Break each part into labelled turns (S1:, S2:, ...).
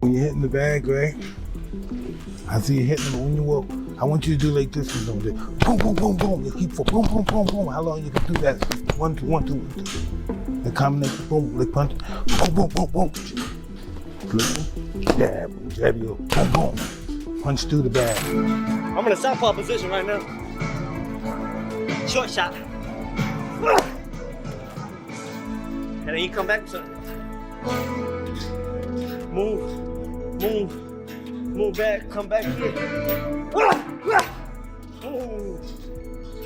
S1: When you're hitting the bag, right? I see you hitting them when you walk. I want you to do like this. Boom, boom, boom, boom. You keep for boom, boom, boom, boom. How long you can do that? 1, 2, 1, 2, 1, 2. The combination, boom, like punch. Boom, boom, boom, boom. Flip, jab you. Boom, boom. Punch through the bag.
S2: I'm in a southpaw position right now. Short shot. And then you come back, son. Move back, come back here.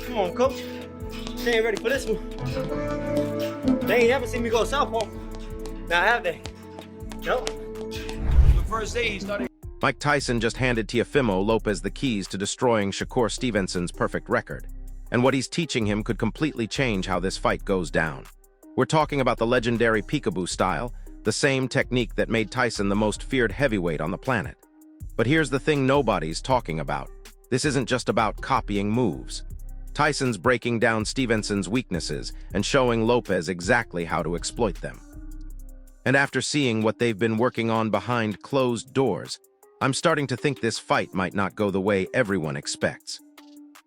S2: Come on, coach. They ain't ready for this one. They ain't ever seen me go southpaw. Now have they? Nope. The first day he started.
S3: Mike Tyson just handed Teofimo Lopez the keys to destroying Shakur Stevenson's perfect record. And what he's teaching him could completely change how this fight goes down. We're talking about the legendary peekaboo style, the same technique that made Tyson the most feared heavyweight on the planet. But here's the thing nobody's talking about. This isn't just about copying moves. Tyson's breaking down Stevenson's weaknesses and showing Lopez exactly how to exploit them. And after seeing what they've been working on behind closed doors, I'm starting to think this fight might not go the way everyone expects.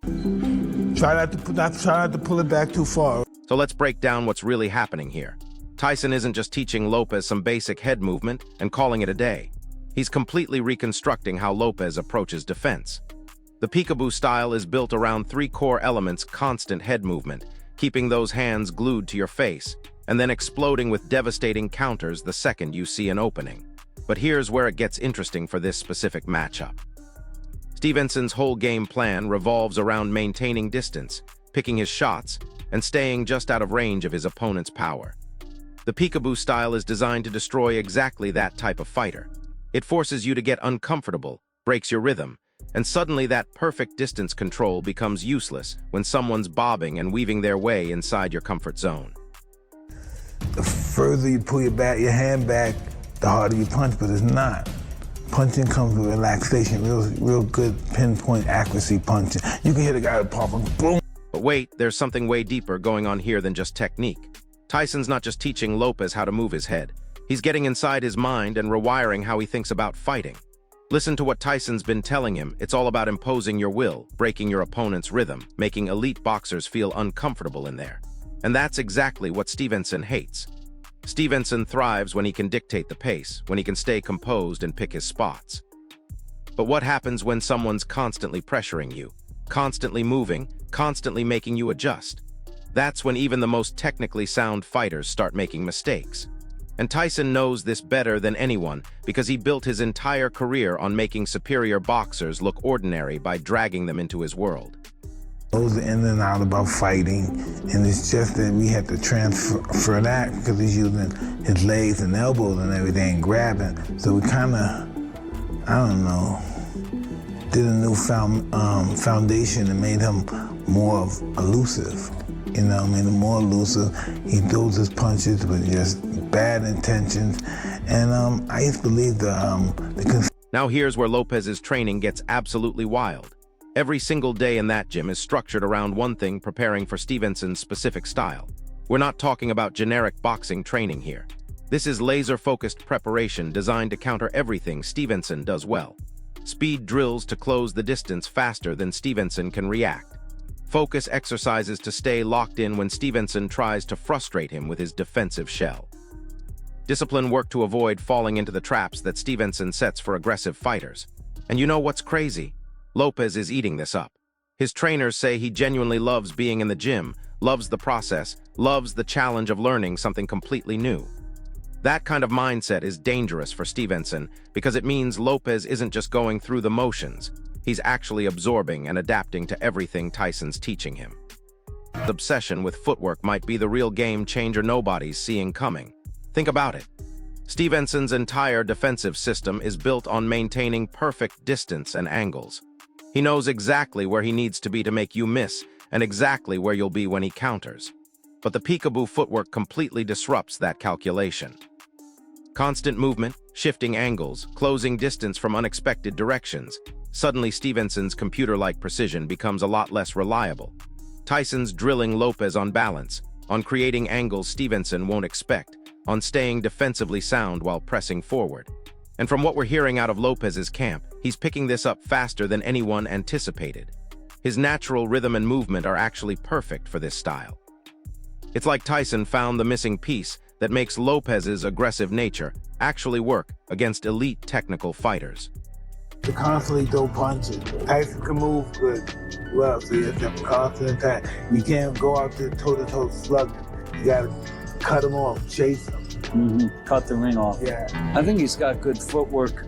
S1: Try not to pull it back too far.
S3: So let's break down what's really happening here. Tyson isn't just teaching Lopez some basic head movement and calling it a day. He's completely reconstructing how Lopez approaches defense. The peekaboo style is built around 3 core elements: constant head movement, keeping those hands glued to your face, and then exploding with devastating counters the second you see an opening. But here's where it gets interesting for this specific matchup. Stevenson's whole game plan revolves around maintaining distance, picking his shots, and staying just out of range of his opponent's power. The peekaboo style is designed to destroy exactly that type of fighter. It forces you to get uncomfortable, breaks your rhythm, and suddenly that perfect distance control becomes useless when someone's bobbing and weaving their way inside your comfort zone.
S1: The further you pull your hand back, the harder you punch, but it's not. Punching comes with relaxation, real good pinpoint accuracy punching. You can hit a guy with pop and boom.
S3: But wait, there's something way deeper going on here than just technique. Tyson's not just teaching Lopez how to move his head. He's getting inside his mind and rewiring how he thinks about fighting. Listen to what Tyson's been telling him. It's all about imposing your will, breaking your opponent's rhythm, making elite boxers feel uncomfortable in there. And that's exactly what Stevenson hates. Stevenson thrives when he can dictate the pace, when he can stay composed and pick his spots. But what happens when someone's constantly pressuring you, constantly moving, constantly making you adjust? That's when even the most technically sound fighters start making mistakes. And Tyson knows this better than anyone because he built his entire career on making superior boxers look ordinary by dragging them into his world.
S1: Knows the in and out about fighting, and it's just that we had to transfer that because he's using his legs and elbows and everything, and grabbing. So we kind of, I don't know, did a new foundation and made him more elusive. You know, made him more elusive. He throws his punches with just bad intentions, and I used to believe
S3: Now here's where Lopez's training gets absolutely wild. Every single day in that gym is structured around one thing: preparing for Stevenson's specific style. We're not talking about generic boxing training here. This is laser-focused preparation designed to counter everything Stevenson does well. Speed drills to close the distance faster than Stevenson can react. Focus exercises to stay locked in when Stevenson tries to frustrate him with his defensive shell. Discipline work to avoid falling into the traps that Stevenson sets for aggressive fighters. And you know what's crazy? Lopez is eating this up. His trainers say he genuinely loves being in the gym, loves the process, loves the challenge of learning something completely new. That kind of mindset is dangerous for Stevenson because it means Lopez isn't just going through the motions. He's actually absorbing and adapting to everything Tyson's teaching him. The obsession with footwork might be the real game changer nobody's seeing coming. Think about it. Stevenson's entire defensive system is built on maintaining perfect distance and angles. He knows exactly where he needs to be to make you miss and exactly where you'll be when he counters. But the peekaboo footwork completely disrupts that calculation. Constant movement, shifting angles, closing distance from unexpected directions. Suddenly Stevenson's computer-like precision becomes a lot less reliable. Tyson's drilling Lopez on balance, on creating angles Stevenson won't expect, on staying defensively sound while pressing forward. And from what we're hearing out of Lopez's camp, he's picking this up faster than anyone anticipated. His natural rhythm and movement are actually perfect for this style. It's like Tyson found the missing piece that makes Lopez's aggressive nature actually work against elite technical fighters.
S1: To constantly throw punches. Tyson can move good. Well, so you have to have a constant attack. You can't go out there toe-to-toe slugging. You gotta cut him off, chase him.
S4: Cut the ring off.
S1: Yeah.
S4: I think he's got good footwork.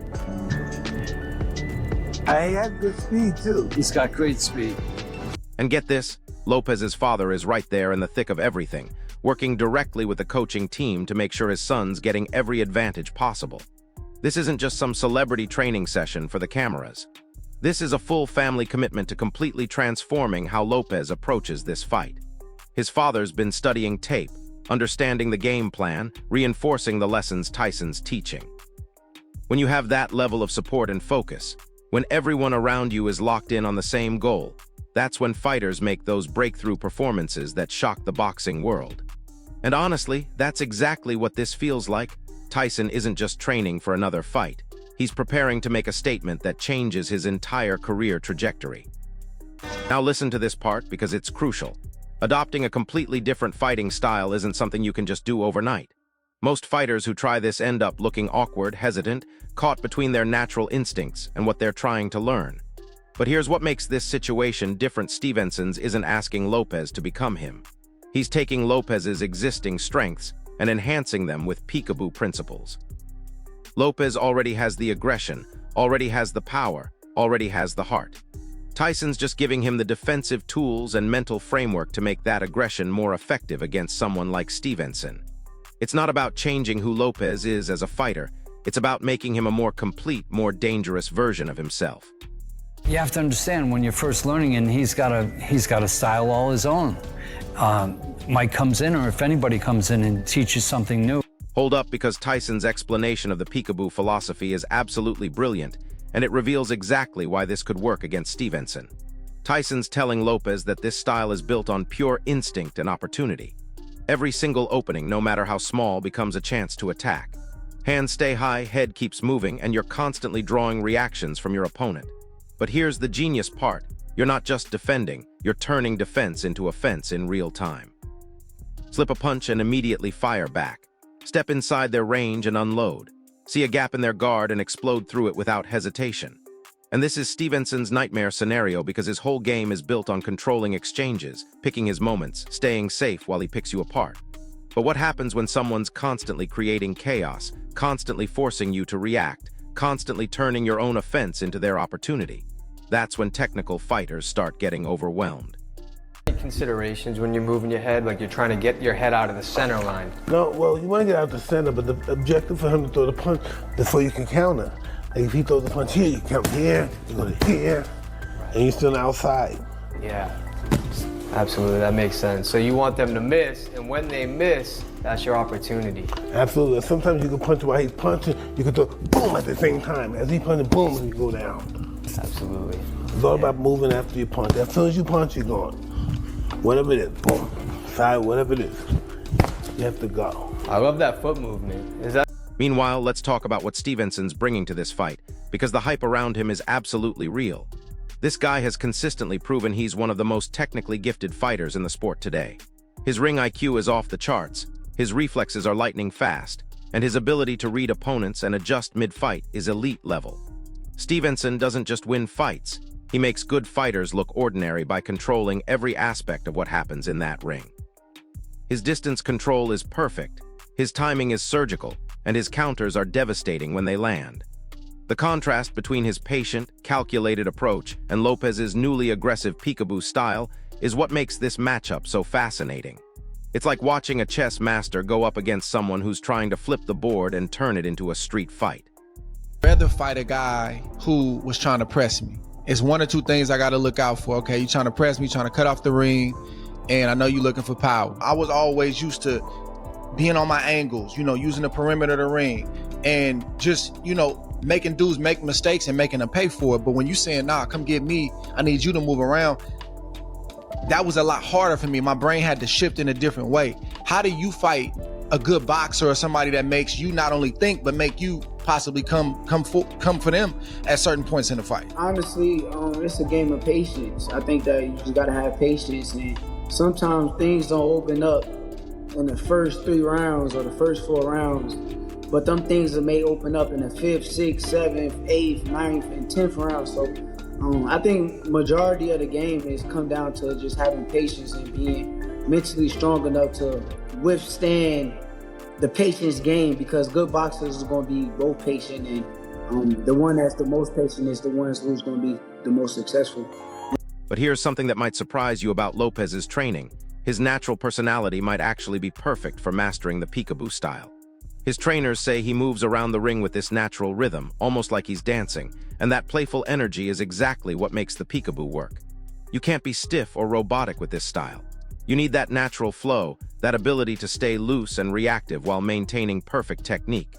S1: He has good speed, too.
S4: He's got great speed.
S3: And get this, Lopez's father is right there in the thick of everything, working directly with the coaching team to make sure his son's getting every advantage possible. This isn't just some celebrity training session for the cameras. This is a full family commitment to completely transforming how Lopez approaches this fight. His father's been studying tape, understanding the game plan, reinforcing the lessons Tyson's teaching. When you have that level of support and focus, when everyone around you is locked in on the same goal, that's when fighters make those breakthrough performances that shock the boxing world. And honestly, that's exactly what this feels like. Tyson isn't just training for another fight. He's preparing to make a statement that changes his entire career trajectory. Now listen to this part because it's crucial. Adopting a completely different fighting style isn't something you can just do overnight. Most fighters who try this end up looking awkward, hesitant, caught between their natural instincts and what they're trying to learn. But here's what makes this situation different. Stevenson's isn't asking Lopez to become him. He's taking Lopez's existing strengths and enhancing them with peekaboo principles. Lopez already has the aggression, already has the power, already has the heart. Tyson's just giving him the defensive tools and mental framework to make that aggression more effective against someone like Stevenson. It's not about changing who Lopez is as a fighter. It's about making him a more complete, more dangerous version of himself.
S4: You have to understand when you're first learning, and he's got a style all his own. Mike comes in, or if anybody comes in and teaches something new.
S3: Hold up, because Tyson's explanation of the peekaboo philosophy is absolutely brilliant, and it reveals exactly why this could work against Stevenson. Tyson's telling Lopez that this style is built on pure instinct and opportunity. Every single opening, no matter how small, becomes a chance to attack. Hands stay high, head keeps moving, and you're constantly drawing reactions from your opponent. But here's the genius part. You're not just defending, you're turning defense into offense in real time. Slip a punch and immediately fire back. Step inside their range and unload. See a gap in their guard and explode through it without hesitation. And this is Stevenson's nightmare scenario because his whole game is built on controlling exchanges, picking his moments, staying safe while he picks you apart. But what happens when someone's constantly creating chaos, constantly forcing you to react, constantly turning your own offense into their opportunity? That's when technical fighters start getting overwhelmed.
S5: Considerations when you're moving your head, like you're trying to get your head out of the center line.
S1: No, well, you want to get out the center, but the objective for him to throw the punch before you can counter. Like if he throws the punch here, you count here, you go to here, and you're still on the outside.
S5: Yeah, absolutely, that makes sense. So you want them to miss, and when they miss, that's your opportunity.
S1: Absolutely. Sometimes you can punch while he's punching, you can throw boom at the same time. As he punches, boom, and you go down.
S5: Absolutely.
S1: It's all about moving after you punch. As soon as you punch, you're gone. Whatever it is, boom, side, whatever it is, you have to go.
S5: I love that foot movement. Is that?
S3: Meanwhile, let's talk about what Stevenson's bringing to this fight, because the hype around him is absolutely real. This guy has consistently proven he's one of the most technically gifted fighters in the sport today. His ring IQ is off the charts, his reflexes are lightning fast, and his ability to read opponents and adjust mid-fight is elite level. Stevenson doesn't just win fights, he makes good fighters look ordinary by controlling every aspect of what happens in that ring. His distance control is perfect, his timing is surgical, and his counters are devastating when they land. The contrast between his patient, calculated approach and Lopez's newly aggressive peekaboo style is what makes this matchup so fascinating. It's like watching a chess master go up against someone who's trying to flip the board and turn it into a street fight.
S6: I'd rather fight a guy who was trying to press me. It's one or two things I got to look out for. Okay, you trying to press me, trying to cut off the ring, and I know you're looking for power. I was always used to being on my angles, using the perimeter of the ring, and just, making dudes make mistakes and making them pay for it. But when you saying, nah, come get me, I need you to move around, that was a lot harder for me. My brain had to shift in a different way. How do you fight a good boxer or somebody that makes you not only think, but make you possibly come for them at certain points in the fight.
S7: Honestly, it's a game of patience. I think that you just gotta have patience, and sometimes things don't open up in the first 3 rounds or the first 4 rounds, but them things that may open up in the 5th, 6th, 7th, 8th, 9th, and 10th round. So I think majority of the game is come down to just having patience and being mentally strong enough to withstand the patience game, because good boxers are going to be both patient, and the one that's the most patient is the one who's going to be the most successful.
S3: But here's something that might surprise you about Lopez's training. His natural personality might actually be perfect for mastering the peekaboo style. His trainers say he moves around the ring with this natural rhythm, almost like he's dancing, and that playful energy is exactly what makes the peekaboo work. You can't be stiff or robotic with this style. You need that natural flow, that ability to stay loose and reactive while maintaining perfect technique.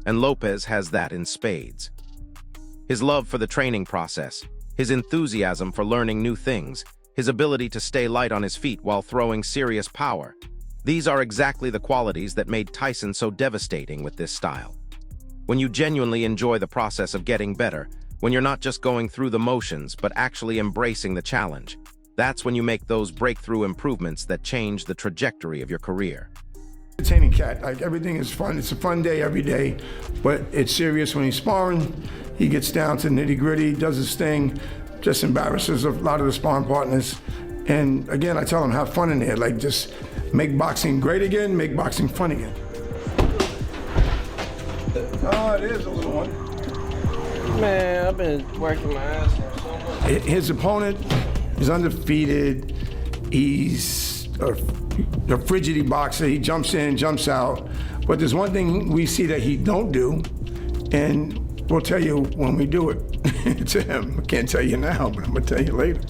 S3: And Lopez has that in spades. His love for the training process, his enthusiasm for learning new things, his ability to stay light on his feet while throwing serious power. These are exactly the qualities that made Tyson so devastating with this style. When you genuinely enjoy the process of getting better, when you're not just going through the motions but actually embracing the challenge, that's when you make those breakthrough improvements that change the trajectory of your career.
S8: Entertaining cat, like everything is fun. It's a fun day every day, but it's serious when he's sparring. He gets down to nitty gritty, does his thing, just embarrasses a lot of the sparring partners. And again, I tell him, have fun in there. Like, just make boxing great again, make boxing fun again. Oh, there's a little one.
S5: Man, I've been working my ass off so much.
S8: His opponent is undefeated. He's a frigidity boxer. He jumps in, jumps out. But there's one thing we see that he don't do, and we'll tell you when we do it to him. I can't tell you now, but I'm gonna tell you later.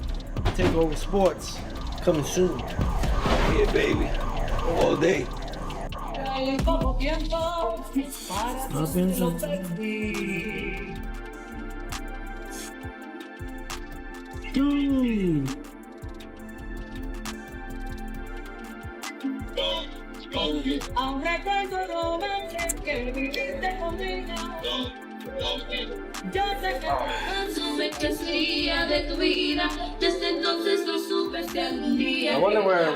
S2: Take over sports, coming soon. Yeah, baby, all day.
S9: Aún recuerdo lo noche que viviste conmigo. Yo sé que no supe que sería de tu vida. Desde entonces no supe que algún día.
S5: I wonder where.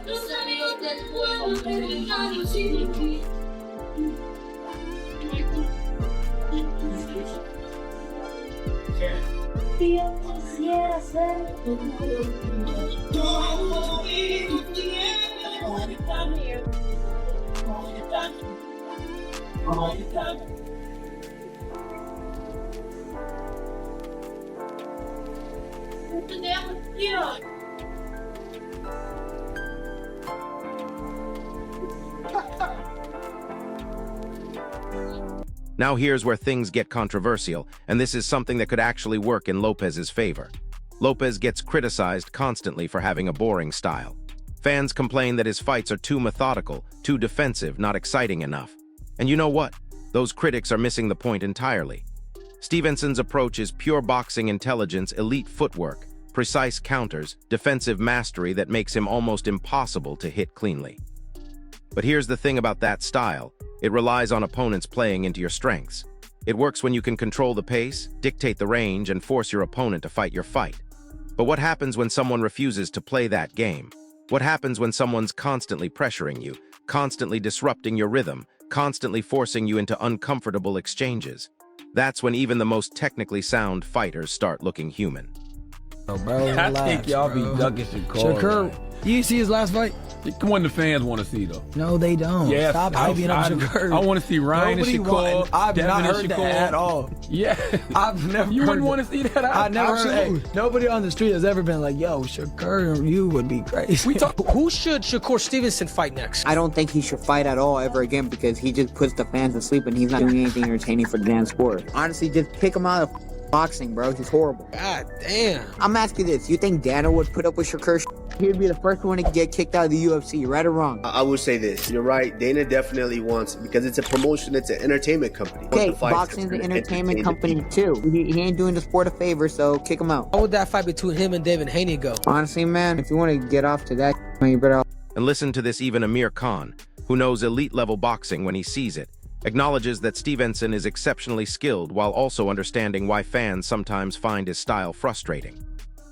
S9: Los amigos del pueblo terminaron sin ti. Yo quisiera ser tu todo mi tiempo.
S3: Now here's where things get controversial, and this is something that could actually work in Lopez's favor. Lopez gets criticized constantly for having a boring style. Fans complain that his fights are too methodical, too defensive, not exciting enough. And you know what? Those critics are missing the point entirely. Stevenson's approach is pure boxing intelligence, elite footwork, precise counters, defensive mastery that makes him almost impossible to hit cleanly. But here's the thing about that style. It relies on opponents playing into your strengths. It works when you can control the pace, dictate the range, and force your opponent to fight your fight. But what happens when someone refuses to play that game? What happens when someone's constantly pressuring you, constantly disrupting your rhythm, constantly forcing you into uncomfortable exchanges? That's when even the most technically sound fighters start looking human.
S10: Bro, I think y'all be ducking Shakur.
S11: Shakur, you see his last fight?
S10: Come on, the fans want to see though.
S11: No, they don't.
S10: Yeah,
S11: Stop hyping up Shakur.
S10: I want to see Ryan and Shakur.
S11: I've
S10: Devin
S11: not
S10: and
S11: heard
S10: Shakur.
S11: that at all.
S10: Yeah,
S11: I've never.
S10: You wouldn't want to see that.
S11: I never heard. Hey, nobody on the street has ever been like, "Yo, Shakur, you would be crazy."
S12: We talk. Who should Shakur Stevenson fight next?
S13: I don't think he should fight at all ever again because he just puts the fans to sleep and he's not doing anything entertaining for the damn sport. Honestly, just kick him out of boxing, bro. He's horrible.
S12: God damn.
S13: I'm asking you this. You think Dana would put up with Shakur? He'd be the first one to get kicked out of the UFC, right or wrong?
S14: I would say this. You're right. Dana definitely wants, because it's a promotion, it's an entertainment company.
S13: Okay, boxing's an entertainment company too. He ain't doing the sport a favor, so kick him out.
S12: How would that fight between him and David Haney go?
S13: Honestly, man, if you want to get off to that, you better.
S3: And listen to this even Amir Khan, who knows elite-level boxing when he sees it. acknowledges that Stevenson is exceptionally skilled while also understanding why fans sometimes find his style frustrating.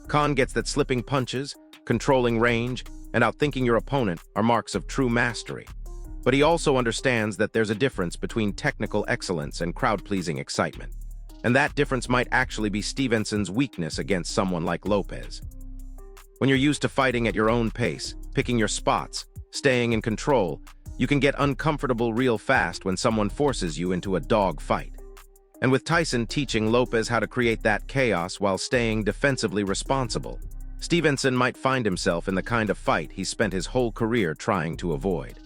S3: Khan gets that slipping punches, controlling range, and outthinking your opponent are marks of true mastery. But he also understands that there's a difference between technical excellence and crowd-pleasing excitement. And that difference might actually be Stevenson's weakness against someone like Lopez. When you're used to fighting at your own pace, picking your spots, staying in control, you can get uncomfortable real fast when someone forces you into a dog fight. And with Tyson teaching Lopez how to create that chaos while staying defensively responsible, Stevenson might find himself in the kind of fight he's spent his whole career trying to avoid.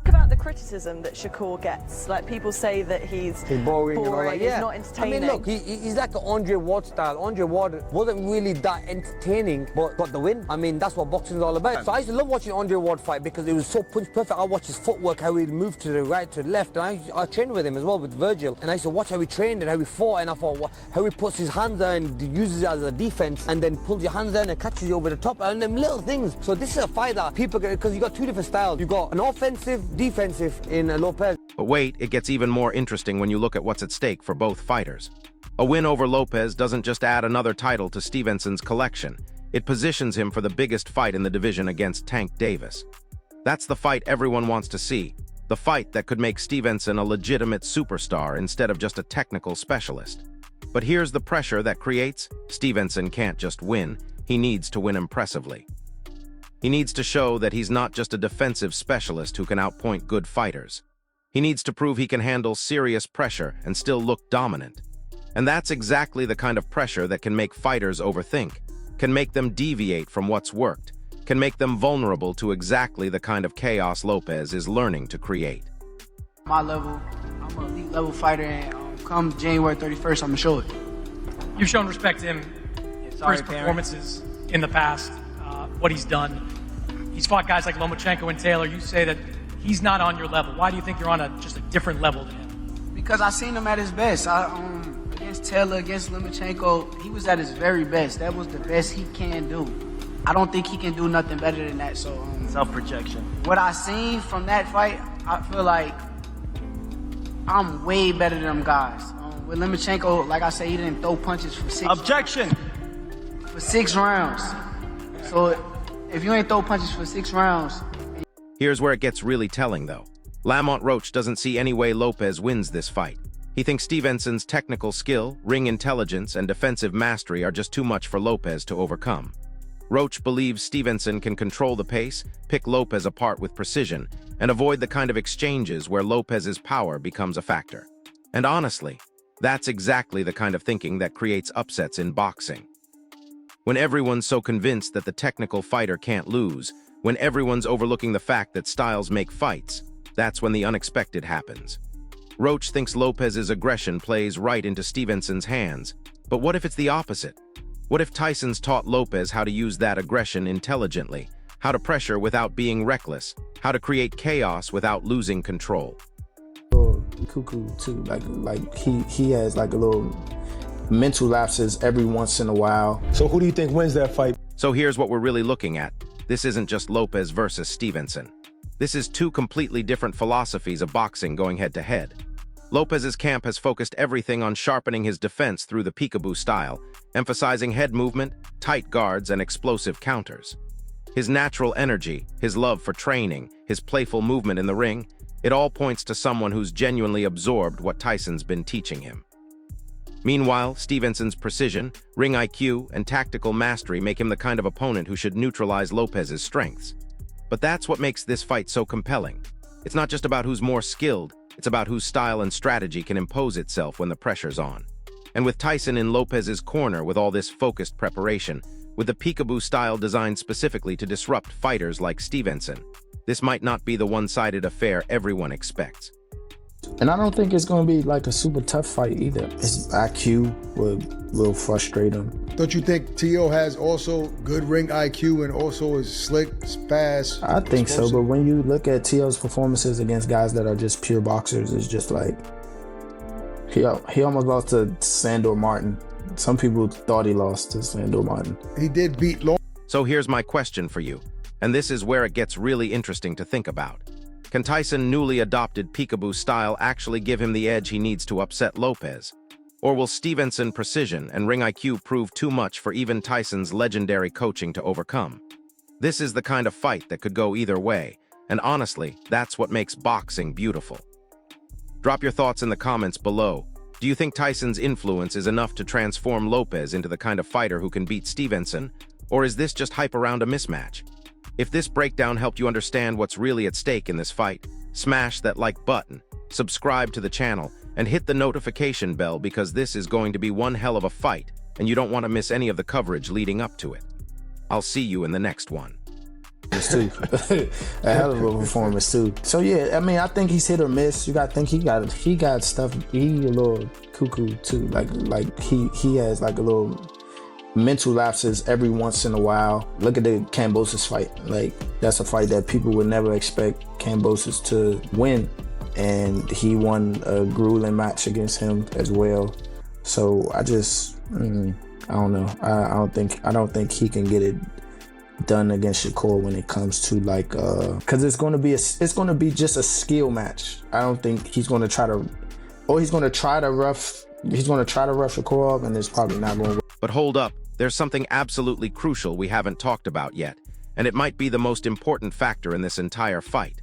S15: Think about the criticism that Shakur gets. Like, people say that he's boring and all that.
S16: Yeah.
S15: He's not entertaining.
S16: I mean, look, he's like an Andre Ward style. Andre Ward wasn't really that entertaining, but got the win. I mean, that's what boxing is all about. So I used to love watching Andre Ward fight because it was so punch perfect. I watched his footwork, how he moved to the right, to the left, and I trained with him as well, with Virgil. And I used to watch how he trained and how he fought, and I thought how he puts his hands there and uses it as a defense, and then pulls your hands down and catches you over the top, and them little things. So this is a fight that people get, because you got two different styles. You got an offensive, defensive in Lopez.
S3: But wait, it gets even more interesting when you look at what's at stake for both fighters. A win over Lopez doesn't just add another title to Stevenson's collection, it positions him for the biggest fight in the division against Tank Davis. That's the fight everyone wants to see, the fight that could make Stevenson a legitimate superstar instead of just a technical specialist. But here's the pressure that creates: Stevenson can't just win, he needs to win impressively. He needs to show that he's not just a defensive specialist who can outpoint good fighters. He needs to prove he can handle serious pressure and still look dominant. And that's exactly the kind of pressure that can make fighters overthink, can make them deviate from what's worked, can make them vulnerable to exactly the kind of chaos Lopez is learning to create.
S7: My level, I'm an elite level fighter, and come January 31st, I'm gonna show it.
S17: You've shown respect to him for his performances in the past, what he's done. He's fought guys like Lomachenko and Taylor. You say that he's not on your level. Why do you think you're on just a different level than him?
S7: Because I seen him at his best. Against Taylor, against Lomachenko, he was at his very best. That was the best he can do. I don't think he can do nothing better than that. So
S2: self-projection.
S7: What I seen from that fight, I feel like I'm way better than them guys. With Lomachenko, like I said, he didn't throw punches for 6
S2: Objection!
S7: For 6 rounds. So if you ain't throw punches for 6 rounds...
S3: Here's where it gets really telling, though. Lamont Roach doesn't see any way Lopez wins this fight. He thinks Stevenson's technical skill, ring intelligence, and defensive mastery are just too much for Lopez to overcome. Roach believes Stevenson can control the pace, pick Lopez apart with precision, and avoid the kind of exchanges where Lopez's power becomes a factor. And honestly, that's exactly the kind of thinking that creates upsets in boxing. When everyone's so convinced that the technical fighter can't lose, when everyone's overlooking the fact that styles make fights, that's when the unexpected happens. Roach thinks Lopez's aggression plays right into Stevenson's hands, but what if it's the opposite? What if Tyson's taught Lopez how to use that aggression intelligently, how to pressure without being reckless, how to create chaos without losing control?
S10: Cuckoo too, like he has like a little mental lapses every once in a while. So who do you think wins that fight?
S3: So here's what we're really looking at. This isn't just Lopez versus Stevenson. This is two completely different philosophies of boxing going head-to-head. Lopez's camp has focused everything on sharpening his defense through the peekaboo style, emphasizing head movement, tight guards, and explosive counters. His natural energy, his love for training, his playful movement in the ring, it all points to someone who's genuinely absorbed what Tyson's been teaching him. Meanwhile, Stevenson's precision, ring IQ, and tactical mastery make him the kind of opponent who should neutralize Lopez's strengths. But that's what makes this fight so compelling. It's not just about who's more skilled, it's about whose style and strategy can impose itself when the pressure's on. And with Tyson in Lopez's corner with all this focused preparation, with the peekaboo style designed specifically to disrupt fighters like Stevenson, this might not be the one-sided affair everyone expects.
S10: And I don't think it's going to be like a super tough fight either. His IQ will frustrate him.
S18: Don't you think Teo has also good ring IQ and also is slick, fast?
S10: I think so, but when you look at Teo's performances against guys that are just pure boxers, it's just like he almost lost to Sandor Martin. Some people thought he lost to Sandor Martin.
S18: He did beat Long.
S3: So here's my question for you, and this is where it gets really interesting to think about. Can Tyson's newly adopted peekaboo style actually give him the edge he needs to upset Lopez? Or will Stevenson's precision and ring IQ prove too much for even Tyson's legendary coaching to overcome? This is the kind of fight that could go either way, and honestly, that's what makes boxing beautiful. Drop your thoughts in the comments below. Do you think Tyson's influence is enough to transform Lopez into the kind of fighter who can beat Stevenson? Or is this just hype around a mismatch? If this breakdown helped you understand what's really at stake in this fight, smash that like button, subscribe to the channel, and hit the notification bell because this is going to be one hell of a fight, and you don't want to miss any of the coverage leading up to it. I'll see you in the next one.
S10: Too. A hell of a performance too. So yeah, I mean, I think he's hit or miss. You gotta think he got stuff. He a little cuckoo too. Like he has like a little mental lapses every once in a while. Look at the Kambosos fight. Like that's a fight that people would never expect Kambosos to win, and he won a grueling match against him as well. So I just I don't know. I don't think he can get it done against Shakur when it comes to like because it's going to be just a skill match. I don't think he's going to try to rough Shakur off, and it's probably not going to work.
S3: But hold up, there's something absolutely crucial we haven't talked about yet, and it might be the most important factor in this entire fight.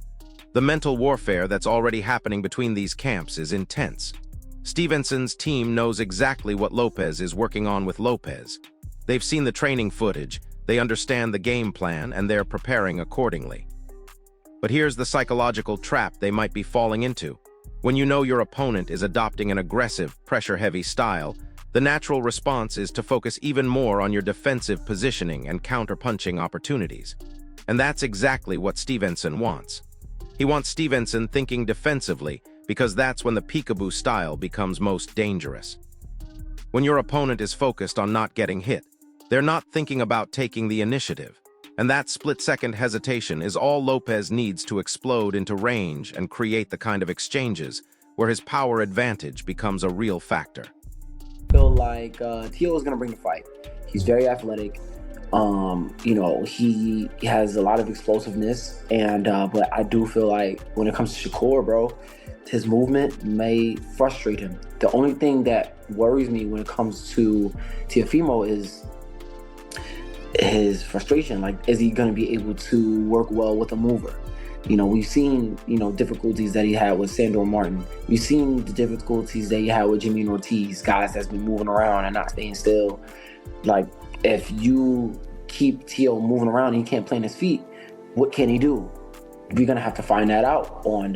S3: The mental warfare that's already happening between these camps is intense. Stevenson's team knows exactly what Lopez is working on with Lopez. They've seen the training footage, they understand the game plan, and they're preparing accordingly. But here's the psychological trap they might be falling into. When you know your opponent is adopting an aggressive, pressure-heavy style, the natural response is to focus even more on your defensive positioning and counter-punching opportunities. And that's exactly what Stevenson wants. He wants Stevenson thinking defensively, because that's when the peekaboo style becomes most dangerous. When your opponent is focused on not getting hit, they're not thinking about taking the initiative, and that split-second hesitation is all Lopez needs to explode into range and create the kind of exchanges where his power advantage becomes a real factor.
S19: I feel like Teo is going to bring the fight. He's very athletic. You know, he has a lot of explosiveness, and but I do feel like when it comes to Shakur, bro, his movement may frustrate him. The only thing that worries me when it comes to Teofimo is his frustration. Like, is he going to be able to work well with a mover? You know, we've seen, you know, difficulties that he had with Sandor Martin. We've seen the difficulties that he had with Jimmy Ortiz, guys that's been moving around and not staying still. Like, if you keep Teo moving around and he can't plant his feet, what can he do? We're going to have to find that out on,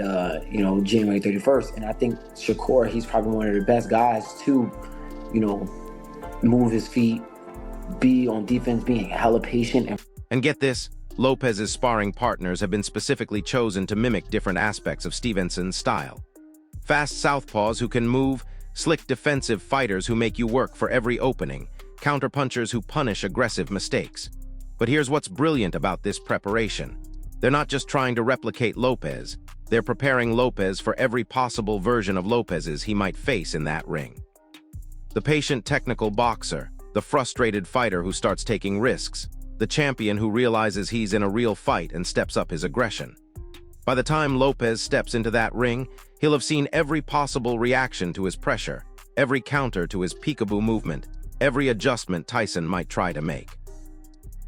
S19: you know, January 31st. And I think Shakur, he's probably one of the best guys to, you know, move his feet, be on defense, being hella patient.
S3: And get this, Lopez's sparring partners have been specifically chosen to mimic different aspects of Stevenson's style. Fast southpaws who can move, slick defensive fighters who make you work for every opening, counterpunchers who punish aggressive mistakes. But here's what's brilliant about this preparation. They're not just trying to replicate Lopez, they're preparing Lopez for every possible version of Lopez's he might face in that ring. The patient technical boxer, the frustrated fighter who starts taking risks, the champion who realizes he's in a real fight and steps up his aggression. By the time Lopez steps into that ring, he'll have seen every possible reaction to his pressure, every counter to his peekaboo movement, every adjustment Tyson might try to make.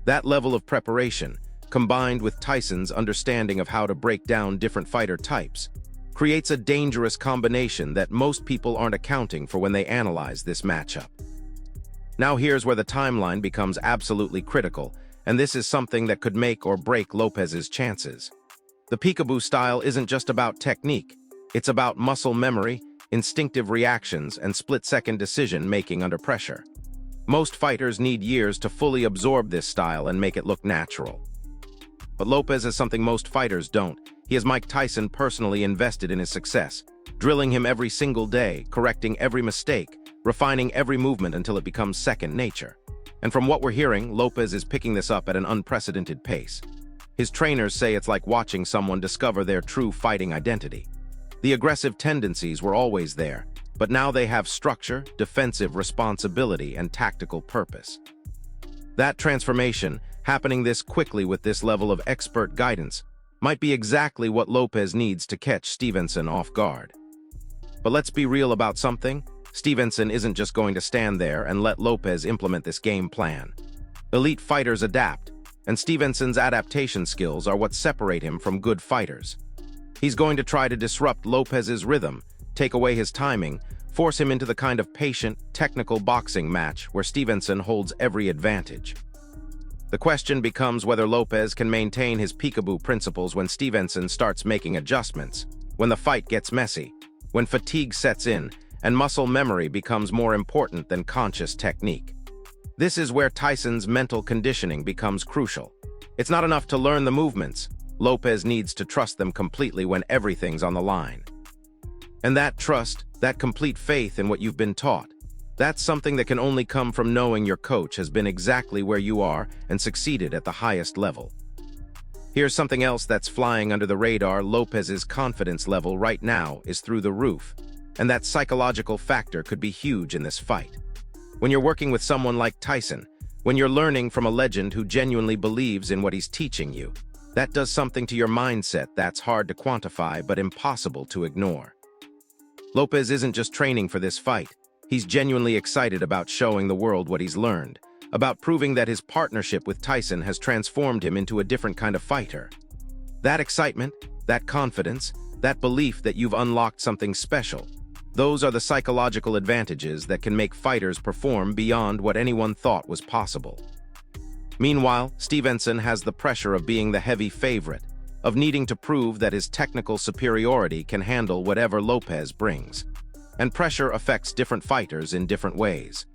S3: That level of preparation, combined with Tyson's understanding of how to break down different fighter types, creates a dangerous combination that most people aren't accounting for when they analyze this matchup. Now here's where the timeline becomes absolutely critical, and this is something that could make or break Lopez's chances. The peekaboo style isn't just about technique, it's about muscle memory, instinctive reactions, and split-second decision-making under pressure. Most fighters need years to fully absorb this style and make it look natural. But Lopez has something most fighters don't. He has Mike Tyson personally invested in his success, drilling him every single day, correcting every mistake, refining every movement until it becomes second nature. And from what we're hearing, Lopez is picking this up at an unprecedented pace. His trainers say it's like watching someone discover their true fighting identity. The aggressive tendencies were always there, but now they have structure, defensive responsibility, and tactical purpose. That transformation, happening this quickly with this level of expert guidance, might be exactly what Lopez needs to catch Stevenson off guard. But let's be real about something. Stevenson isn't just going to stand there and let Lopez implement this game plan. Elite fighters adapt, and Stevenson's adaptation skills are what separate him from good fighters. He's going to try to disrupt Lopez's rhythm, take away his timing, force him into the kind of patient, technical boxing match where Stevenson holds every advantage. The question becomes whether Lopez can maintain his peekaboo principles when Stevenson starts making adjustments, when the fight gets messy, when fatigue sets in, and muscle memory becomes more important than conscious technique. This is where Tyson's mental conditioning becomes crucial. It's not enough to learn the movements. Lopez needs to trust them completely when everything's on the line. And that trust, that complete faith in what you've been taught, that's something that can only come from knowing your coach has been exactly where you are and succeeded at the highest level. Here's something else that's flying under the radar. Lopez's confidence level right now is through the roof, and that psychological factor could be huge in this fight. When you're working with someone like Tyson, when you're learning from a legend who genuinely believes in what he's teaching you, that does something to your mindset that's hard to quantify but impossible to ignore. Lopez isn't just training for this fight. He's genuinely excited about showing the world what he's learned, about proving that his partnership with Tyson has transformed him into a different kind of fighter. That excitement, that confidence, that belief that you've unlocked something special, those are the psychological advantages that can make fighters perform beyond what anyone thought was possible. Meanwhile, Stevenson has the pressure of being the heavy favorite, of needing to prove that his technical superiority can handle whatever Lopez brings. And pressure affects different fighters in different ways.